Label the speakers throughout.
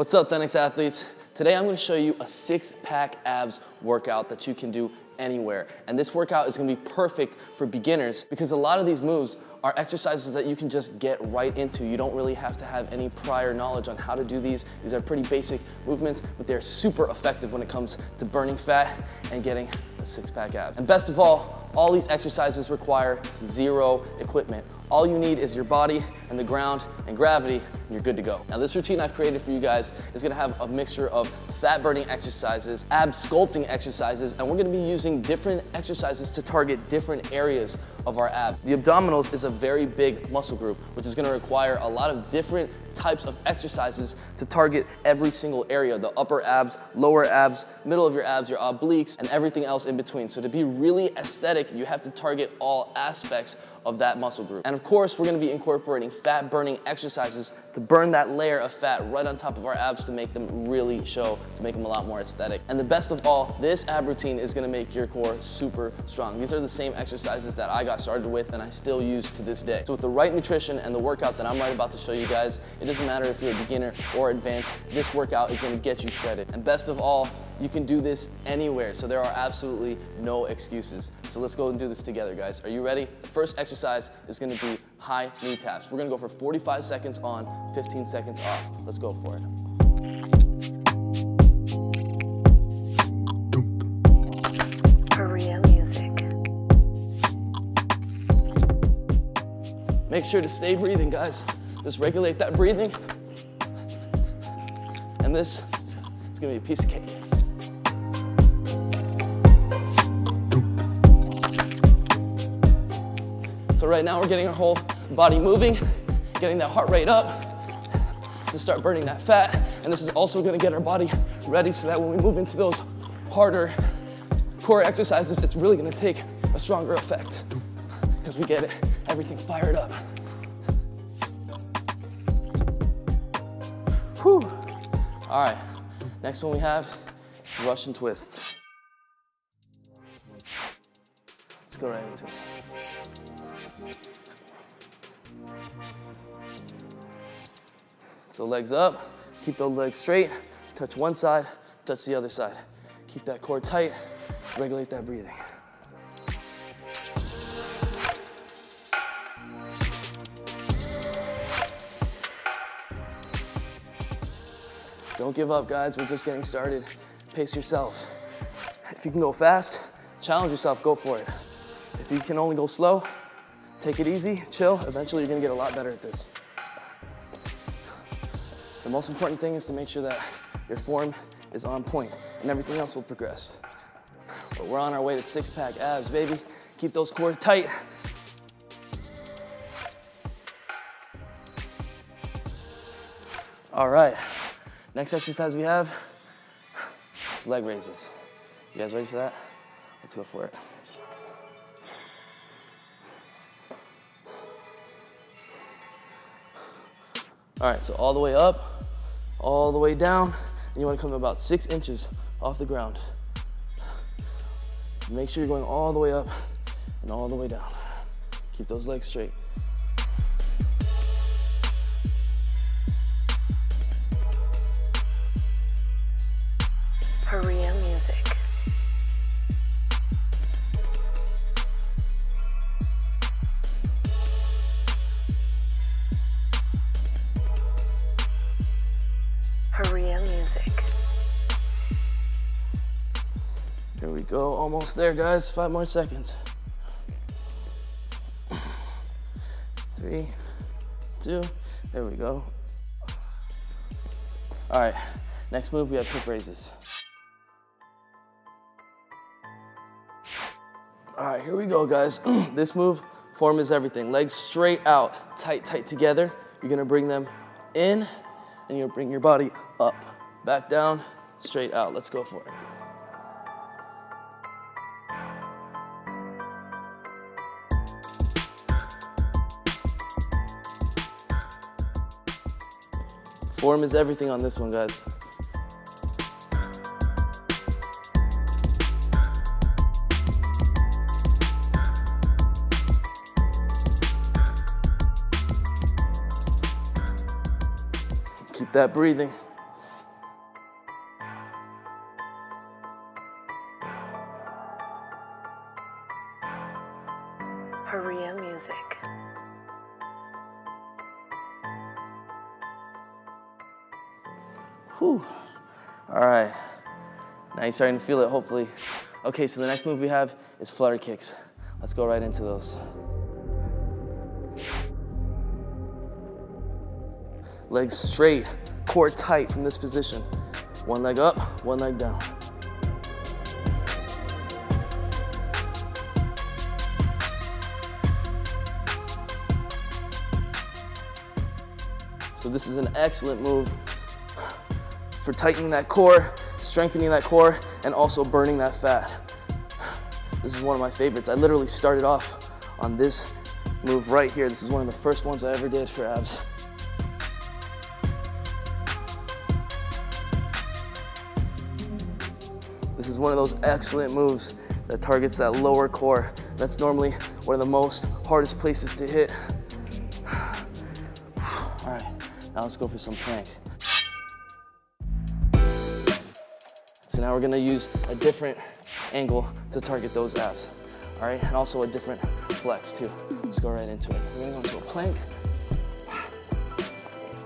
Speaker 1: What's up, Thenx athletes? Today I'm gonna show you a six-pack abs workout that you can do anywhere. And this workout is gonna be perfect for beginners because a lot of these moves are exercises that you can just get right into. You don't really have to have any prior knowledge on how to do these. These are pretty basic movements, but they're super effective when it comes to burning fat and getting a six-pack abs. And best of all these exercises require zero equipment. All you need is your body and the ground and gravity, and you're good to go. Now this routine I've created for you guys is gonna have a mixture of fat burning exercises, ab sculpting exercises, and we're gonna be using different exercises to target different areas of our abs. The abdominals is a very big muscle group, which is gonna require a lot of different types of exercises to target every single area, the upper abs, lower abs, middle of your abs, your obliques, and everything else in between. So to be really aesthetic, you have to target all aspects of that muscle group. And of course, we're gonna be incorporating fat burning exercises to burn that layer of fat right on top of our abs to make them really show, to make them a lot more aesthetic. And the best of all, this ab routine is gonna make your core super strong. These are the same exercises that I got started with and I still use to this day. So with the right nutrition and the workout that I'm right about to show you guys, it doesn't matter if you're a beginner or advanced, this workout is gonna get you shredded. And best of all, you can do this anywhere, so there are absolutely no excuses. So let's go and do this together, guys. Are you ready? The first exercise is gonna be high knee taps. We're gonna go for 45 seconds on, 15 seconds off. Let's go for it.
Speaker 2: Korean music.
Speaker 1: Make sure to stay breathing, guys. Just regulate that breathing. And this is gonna be a piece of cake. So right now we're getting our whole body moving, getting that heart rate up to start burning that fat. And this is also gonna get our body ready so that when we move into those harder core exercises, it's really gonna take a stronger effect because we get everything fired up. Whew. All right, next one we have is Russian twists. Let's go right into it. So legs up, keep those legs straight, touch one side, touch the other side. Keep that core tight, regulate that breathing. Don't give up, guys, we're just getting started. Pace yourself. If you can go fast, challenge yourself, go for it. If you can only go slow, take it easy, chill. Eventually you're gonna get a lot better at this. The most important thing is to make sure that your form is on point and everything else will progress. But we're on our way to six-pack abs, baby. Keep those core tight. All right, next exercise we have is leg raises. You guys ready for that? Let's go for it. All right, so all the way up, all the way down, and you wanna come about 6 inches off the ground. Make sure you're going all the way up and all the way down. Keep those legs straight.
Speaker 2: Korean music. Korean music.
Speaker 1: Here we go, almost there, guys. 5 more seconds. 3, 2, there we go. All right, next move, we have hip raises. All right, here we go, guys. This move, form is everything. Legs straight out, tight, tight together. You're gonna bring them in, and you'll bring your body up, back down, straight out. Let's go for it. Form is everything on this one, guys. Keep that breathing. Whew. All right. Now you're starting to feel it, hopefully. Okay, so the next move we have is flutter kicks. Let's go right into those. Legs straight, core tight from this position. One leg up, one leg down. So this is an excellent move for tightening that core, strengthening that core, and also burning that fat. This is one of my favorites. I literally started off on this move right here. This is one of the first ones I ever did for abs. This is one of those excellent moves that targets that lower core. That's normally one of the most hardest places to hit. All right, now let's go for some plank. So now we're gonna use a different angle to target those abs. All right, and also a different flex too. Let's go right into it. We're gonna go into a plank.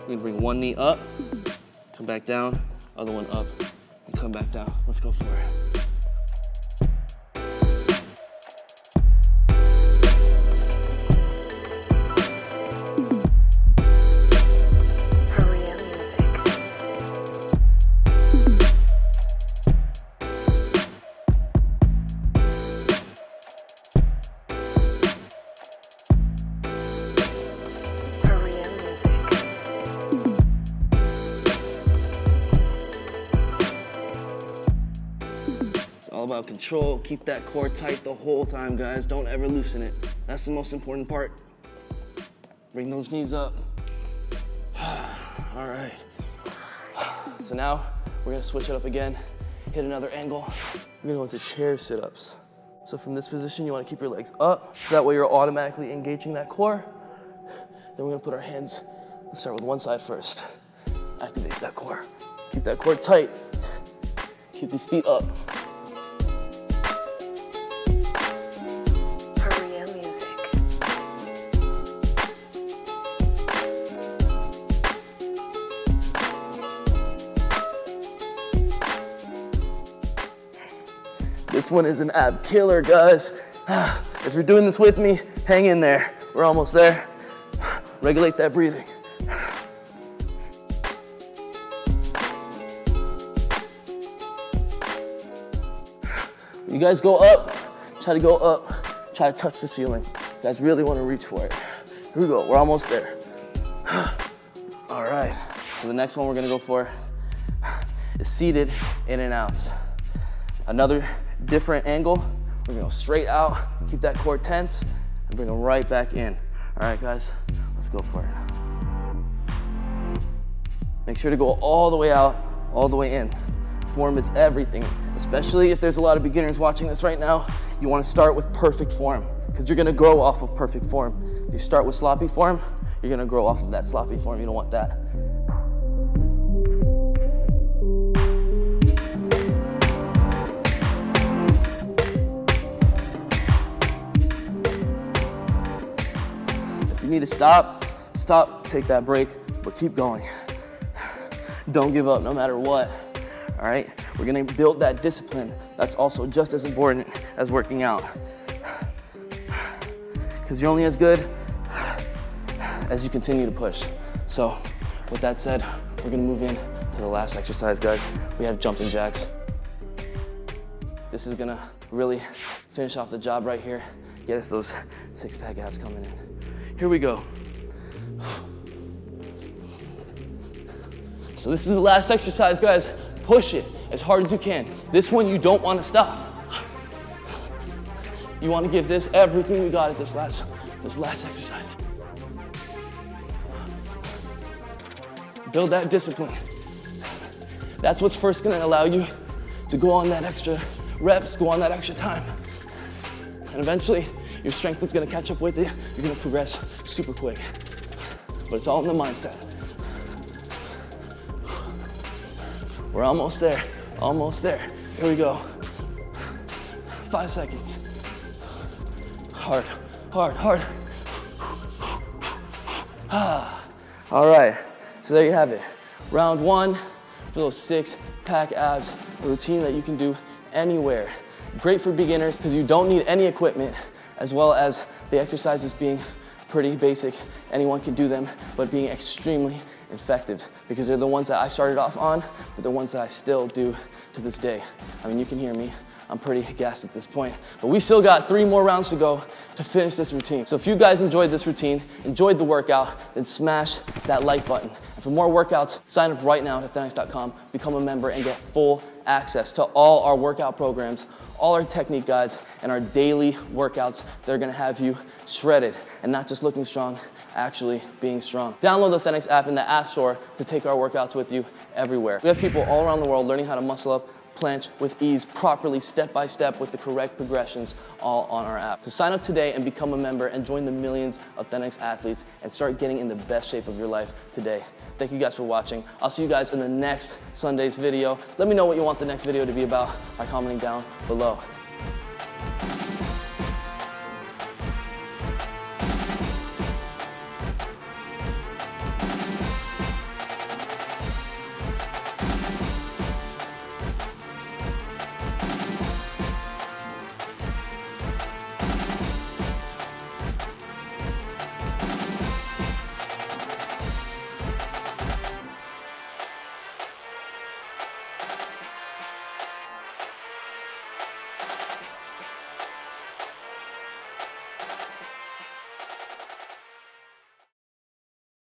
Speaker 1: We're gonna bring one knee up, come back down, other one up, and come back down. Let's go for it. All about control. Keep that core tight the whole time, guys. Don't ever loosen it. That's the most important part. Bring those knees up. All right. So now we're gonna switch it up again, hit another angle. We're gonna go into chair sit-ups. So from this position, you wanna keep your legs up, so that way you're automatically engaging that core. Then we're gonna put our hands, let's start with one side first. Activate that core. Keep that core tight. Keep these feet up. This one is an ab killer, guys. If you're doing this with me, hang in there. We're almost there. Regulate that breathing. You guys go up, try to go up, try to touch the ceiling. You guys really want to reach for it. Here we go, we're almost there. All right, so the next one we're gonna go for is seated in and outs. Another different angle. We're gonna go straight out, keep that core tense, and bring them right back in. All right, guys, let's go for it. Make sure to go all the way out, all the way in. Form is everything, especially if there's a lot of beginners watching this right now. You wanna start with perfect form, because you're gonna grow off of perfect form. If you start with sloppy form, you're gonna grow off of that sloppy form. You don't want that. If you need to stop, take that break, but keep going. Don't give up no matter what, all right? We're gonna build that discipline. That's also just as important as working out. Because you're only as good as you continue to push. So with that said, we're gonna move in to the last exercise, guys. We have jumping jacks. This is gonna really finish off the job right here. Get us those six-pack abs coming in. Here we go. So this is the last exercise, guys. Push it as hard as you can. This one, you don't want to stop. You want to give this everything we got at this last exercise. Build that discipline. That's what's first going to allow you to go on that extra reps, go on that extra time. And eventually, your strength is gonna catch up with it. You're gonna progress super quick. But it's all in the mindset. We're almost there, almost there. Here we go. 5 seconds. Hard, hard, hard. All right, so there you have it. Round one, for those six-pack abs, a routine that you can do anywhere. Great for beginners because you don't need any equipment, as well as the exercises being pretty basic. Anyone can do them, but being extremely effective because they're the ones that I started off on, but they're ones that I still do to this day. I mean, you can hear me. I'm pretty gassed at this point, but we still got 3 more rounds to go to finish this routine. So if you guys enjoyed this routine, enjoyed the workout, then smash that like button. And for more workouts, sign up right now at athletics.com, become a member, and get full access to all our workout programs, all our technique guides, and our daily workouts. They're gonna have you shredded and not just looking strong, actually being strong. Download the Athletics app in the App Store to take our workouts with you everywhere. We have people all around the world learning how to muscle up, planche with ease, properly, step by step, with the correct progressions, all on our app. So sign up today and become a member and join the millions of Athletics athletes and start getting in the best shape of your life today. Thank you guys for watching. I'll see you guys in the next Sunday's video. Let me know what you want the next video to be about by commenting down below.